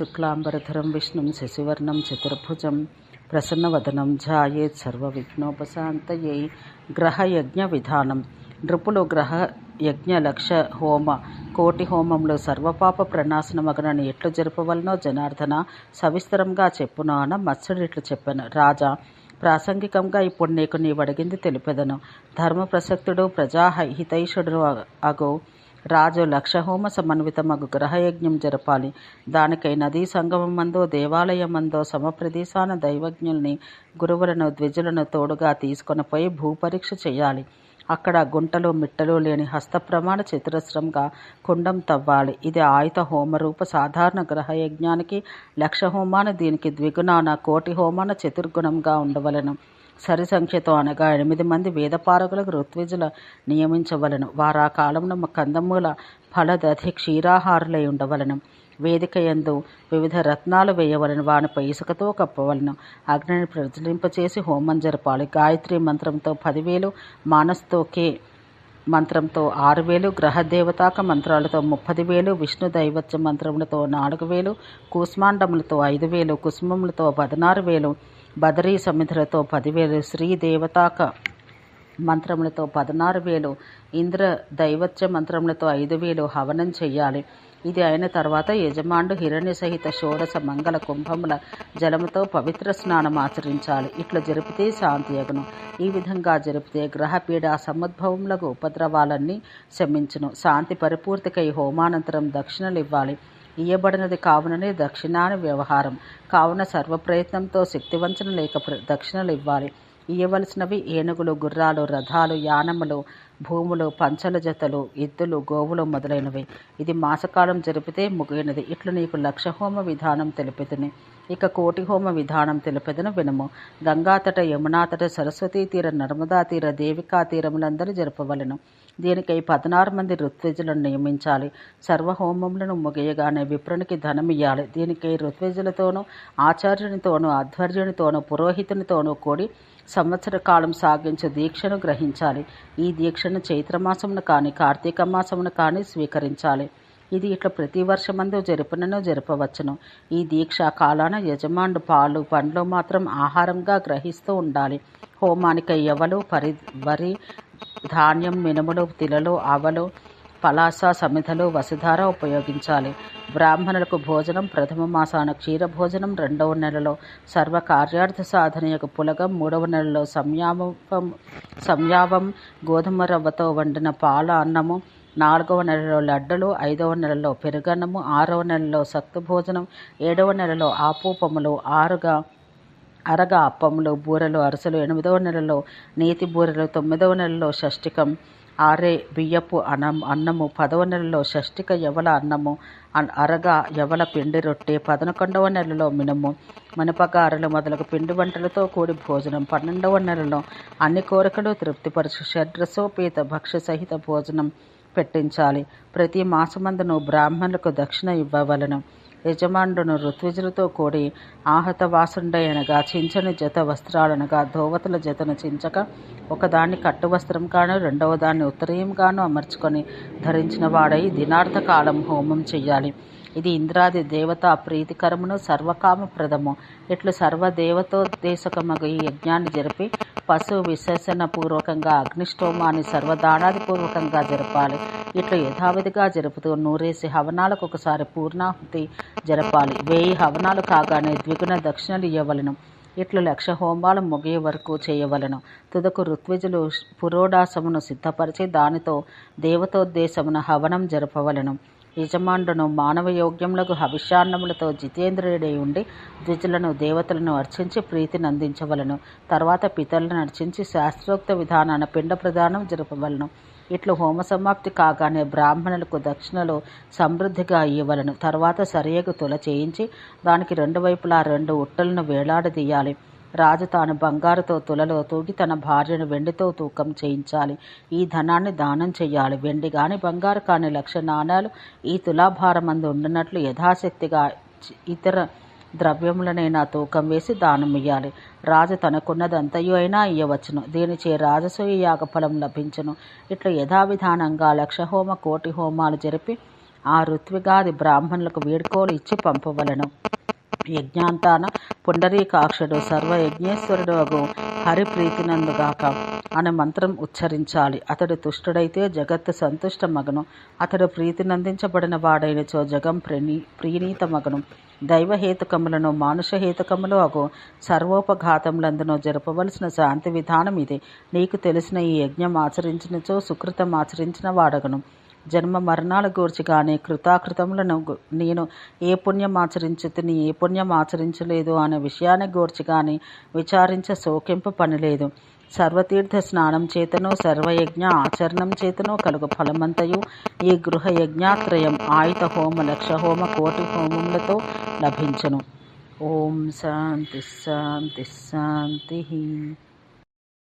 శుక్లాంబరధరం విష్ణుం శశివర్ణం చతుర్భుజం ప్రసన్నవదనం ధ్యాయేత్ సర్వవిఘ్నోపశాంతయే. గ్రహయజ్ఞ విధానం. నృపులు గ్రహ యజ్ఞ లక్ష హోమ కోటి హోమంలో సర్వపాప ప్రణాశనమగనని ఎట్లు జరపవలనో జనార్దన సవిస్తరంగా చెప్పును అన మత్స్యుడు ఇట్లు చెప్పాను. రాజా, ప్రాసంగికంగా ఇప్పుడు నీకు నీవడిగింది తెలిపెదను. ధర్మ ప్రసక్తుడు ప్రజాహితైషుడు అగు రాజు లక్షహోమ సమన్వితమగు గ్రహయజ్ఞం జరపాలి. దానికై నదీ సంగమమందో దేవాలయమందో సమప్రదేశాన దైవజ్ఞుల్ని గురువులను ద్విజులను తోడుగా తీసుకొనిపోయి భూపరీక్ష చేయాలి. అక్కడ గుంటలు మిట్టలు లేని హస్తప్రమాణ చతురస్రంగా కుండం తవ్వాలి. ఇది ఆయుధ హోమరూప సాధారణ గ్రహయజ్ఞానికి లక్షహోమాన దీనికి ద్విగుణాన కోటి హోమాన చతుర్గుణంగా ఉండవలను. సరి సంఖ్యతో అనగా 8 మంది వేదపారకులకు ఋత్విజుల నియమించవలను. వారా కాలమున కందమూల ఫలదధి క్షీరాహారులై ఉండవలను. వేదిక యందు వివిధ రత్నాలు వేయవలను. వానిపై ఇసుకతో కప్పవలను. అగ్నిని ప్రజ్వలింపచేసి హోమం జరపాలి. గాయత్రి మంత్రంతో 10,000, మానస్తోకే మంత్రంతో 6,000, గ్రహదేవతాక మంత్రాలతో 30,000, విష్ణు దైవత్య మంత్రములతో 4,000, కూష్మాండములతో 5,000, కుసుమములతో 16,000, బదరీ సమిధులతో 10,000, శ్రీ దేవతాక మంత్రములతో 16,000, ఇంద్ర దైవత్య మంత్రములతో 5,000 హవనం చెయ్యాలి. ఇది అయిన తర్వాత యజమానుడు హిరణ్య సహిత షోడశ మంగళ కుంభముల జలముతో పవిత్ర స్నానం ఆచరించాలి. ఇట్లా జరిపితే శాంతి అగును. ఈ విధంగా జరిపితే గ్రహపీడ సముద్భవములకు ఉపద్రవాలన్నీ శమించును. శాంతి పరిపూర్తికై హోమానంతరం దక్షిణలు ఇవ్వాలి. ఇయ్యబడినది కావుననే దక్షిణాని వ్యవహారం. కావున సర్వప్రయత్నంతో శక్తివంచన లేక దక్షిణలు ఇవ్వాలి. ఇయ్యవలసినవి ఏనుగులు, గుర్రాలు, రథాలు, యానములు, భూములు, పంచల జతలు, ఎద్దులు, గోవులు మొదలైనవి. ఇది మాసకాలం జరిపితే ముగినది. ఇట్లు నీకు లక్షహోమ విధానం తెలిపెదను. ఇక కోటి హోమ విధానం తెలిపెదను వినుము. గంగాతట, యమునాతట, సరస్వతీ తీర, నర్మదా తీర, దేవికా తీరములందరూ జరపవలను. దీనికై 16 మంది ఋత్విజులను నియమించాలి. సర్వహోమములను ముగియగానే విప్రునికి ధనమియ్యాలి. దీనికై ఋత్విజులతోనూ ఆచార్యునితోనూ అధ్వర్యునితోనూ పురోహితునితోనూ కూడి సంవత్సర కాలం సాగించు దీక్షను గ్రహించాలి. ఈ దీక్షను చైత్రమాసమును కానీ కార్తీక మాసమును కానీ స్వీకరించాలి. ఇది ఇట్లా ప్రతి వర్షమందు జరుపునను జరపవచ్చును. ఈ దీక్షా కాలాన యజమానుడు పాలు పండ్లు మాత్రం ఆహారంగా గ్రహిస్తూ ఉండాలి. హోమానికై యవలు, వరి, ధాన్యం, మినుములు, తిలలు, ఆవలు, పలాస, సమిధలు, వసుధార ఉపయోగించాలి. బ్రాహ్మణులకు భోజనం ప్రథమ మాసాన క్షీర భోజనం, 2వ నెలలో సర్వ కార్యార్థ సాధనయకు పులగం, 3వ నెలలో సంయావం గోధుమ రవ్వతో వండిన పాల అన్నము, 4వ నెలలో లడ్డులు, 5వ నెలలో పెరుగన్నము, 6వ నెలలో సక్తు భోజనం, 7వ నెలలో ఆపూపములు, అరగ అప్పములు, బూరెలు, అరసలు, 8వ నెలలో నేతి బూరెలు, 9వ నెలలో షష్ఠికం, ఆరే బియ్యపు అన్నము, 10వ నెలలో షష్ఠిక యవల అన్నము, అరగ యవల పిండి రొట్టె, 11వ నెలలో మినుము, మినపగారెలు మొదలగు పిండి వంటలతో కూడి భోజనం, 12వ నెలలో అన్ని కోరికలు తృప్తిపరచు షడ్రసోపేత భక్ష్య సహిత భోజనం పెట్టించాలి. ప్రతి మాసమందును బ్రాహ్మణులకు దక్షిణ ఇవ్వవలను. యజమానుడును ఋత్విజులతో కూడి ఆహత వాసుండయనగా చించని జత వస్త్రాలనగా ధోవతుల జతను చించక ఒకదాన్ని కట్టు వస్త్రంగాను 2వ దాన్ని ఉత్తరీయంగాను అమర్చుకొని ధరించిన వాడై దినార్థ కాలం హోమం చెయ్యాలి. ఇది ఇంద్రాది దేవత ప్రీతికరమును సర్వకామప్రదము. ఇట్లు సర్వదేవతోద్దేశకమగు ఈ యజ్ఞాన్ని జరిపి పశు విశేషణ పూర్వకంగా అగ్నిష్టోమాన్ని సర్వదానాదిపూర్వకంగా జరపాలి. ఇట్లు యథావిధిగా జరుపుతూ 100 హవనాలకు ఒకసారి పూర్ణాహుతి జరపాలి. 1000 హవనాలు కాగానే ద్విగుణ దక్షిణలు ఇయ్యవలను. ఇట్లు 1,00,000 హోమాలు ముగియ వరకు చేయవలను. తుదకు ఋత్విజులు పురోడాసమును సిద్ధపరిచి దానితో దేవతోద్దేశమున హవనం జరపవలను. యజమానుడును మానవ యోగ్యములకు హవిష్యాన్నములతో జితేంద్రియుడై ఉండి ద్విజులను దేవతలను అర్చించి ప్రీతిని అందించవలను. తర్వాత పితరులను అర్చించి శాస్త్రోక్త విధానాన పిండ ప్రదానం జరపవలను. ఇట్లు హోమ సమాప్తి కాగానే బ్రాహ్మణులకు దక్షిణలు సమృద్ధిగా ఇయ్యవలను. తర్వాత సరియగు తుల చేయించి దానికి 2 వైపులా 2 ఉట్టలను వేలాడదీయాలి. రాజు తాను బంగారుతో తులలో తూగి తన భార్యను వెండితో తూకం చేయించాలి. ఈ ధనాన్ని దానం చెయ్యాలి. వెండి కాని బంగారు కాని 1,00,000 నాణాలు ఈ తులాభారమందు ఉండినట్లు యథాశక్తిగా ఇతర ద్రవ్యములనైనా తూకం వేసి దానమియ్యాలి. రాజు తనకున్నదంతయు అయినా ఇయ్యవచ్చును. దీనిచే రాజసూయ యాగఫలం లభించును. ఇట్లా యథావిధానంగా 1,00,000 హోమ కోటి హోమాలు జరిపి ఆ ఋత్విగాది బ్రాహ్మణులకు వీడ్కోలు ఇచ్చి పంపవలను. యజ్ఞాంతాన పుండరీకాక్షుడు సర్వయజ్ఞేశ్వరుడు అగు హరిప్రీతినందుగాక అనే మంత్రం ఉచ్చరించాలి. అతడు తుష్టుడైతే జగత్తు సంతుష్టమగను. అతడు ప్రీతినందించబడిన వాడైనచో జగం ప్రీణీతమగను. దైవహేతుకములను మానుషహేతుకములు అగు సర్వోపఘాతములందును జరపవలసిన శాంతి విధానం ఇది. నీకు తెలిసిన ఈ యజ్ఞం ఆచరించినచో సుకృతం ఆచరించిన వాడగను. జన్మ మరణాల గూర్చి కానీ కృతాకృతములను నేను ఏ పుణ్యం ఆచరించుతుని ఏ పుణ్యం ఆచరించలేదు అనే విషయాన్ని గూర్చి కానీ విచారించ శోకింపు పనిలేదు. సర్వతీర్థ స్నానం చేతను సర్వయజ్ఞ ఆచరణం చేతను కలుగు ఫలమంతయు ఈ గృహ యజ్ఞాత్రయం ఆయుధ హోమ లక్ష హోమ కోటి హోమములతో లభించును. ఓం శాంతి శాంతి శాంతి.